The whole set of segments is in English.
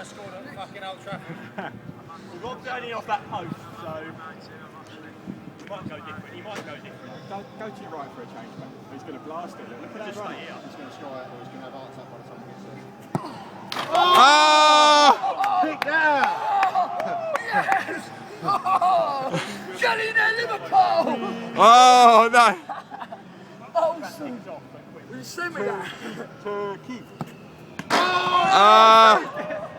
I scored at fucking Old Trafford. Rob's only off that post, so he might go different. He might go different. Go to your right for a change, mate. He's going to blast it. Look at that right. He's going to score it, or he's going to have heart attack by the time he gets there. Oh! Pick that! Yes! Oh! Get in there, Liverpool! Oh no! Awesome! Will you send me that? Turkey. Ah!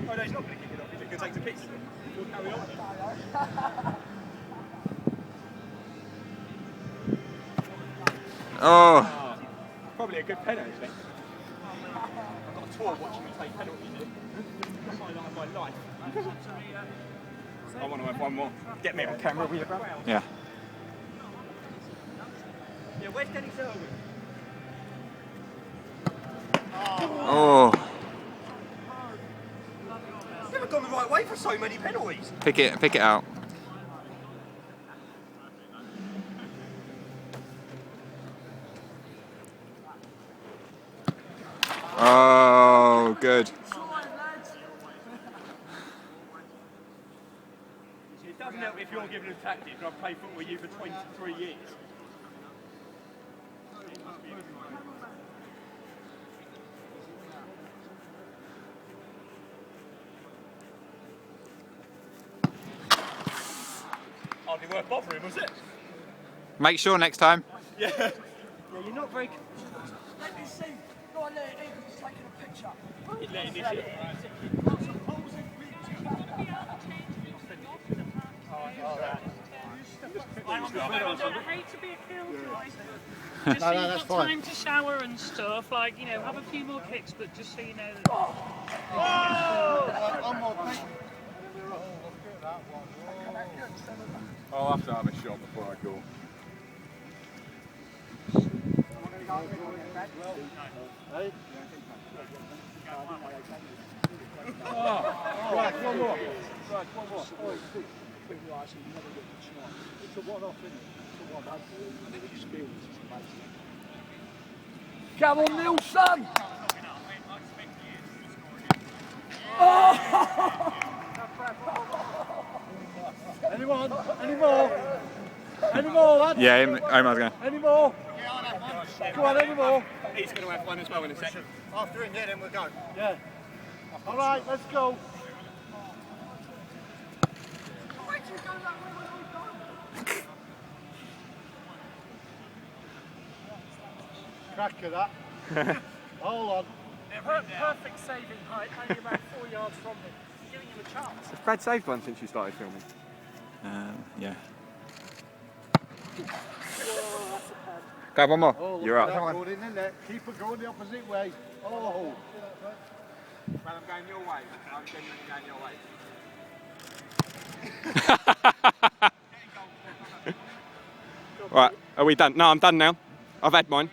Oh no, he's not going to kick it off. He's going to take the picture. He'll carry on. Oh! Probably a good penalty, isn't it? I've got a tour watching me take penalties. That's my life, my life. I want to have one more. Get me on camera, will you, bro? Yeah. Yeah, where's Dennis Irwin? Oh! He's never gone the right way for so many penalties. Pick it out. Oh, good. It doesn't help if you're given a tactic and I've played football with you for 23 years. Hardly worth bothering, was it? Make sure next time. Yeah. Yeah, you're not very... Let me see. No, I let it in because it's taking a picture. He's letting this in. I hate to be a killjoy. Just No, so no, you've that's got fine. time to shower and stuff, like, you know, have a few more kicks, but just so you know that. I'm more big. I'll have to have a shot before I go. Hey? Right, one more. It's a one-off, isn't it? It's a one-off. And the experience is amazing. Come on, Nilsson! Anyone? Any more? Any more, lads? Yeah, Omar's going. Any more? Go on, any more? He's going to have one as well in a second. After in here, then we'll go. Yeah. All right, let's go. Cracker that. Hold on. Perfect saving height, only about 4 yards from him. Giving him a chance. Has Brad saved one since you started filming? Yeah. Go, one more. Oh, You're up. Come on. In there. Keep it going the opposite way. Oh. Well, I'm going your way. I'm genuinely going your way. Right, are we done? No, I'm done now. I've had mine.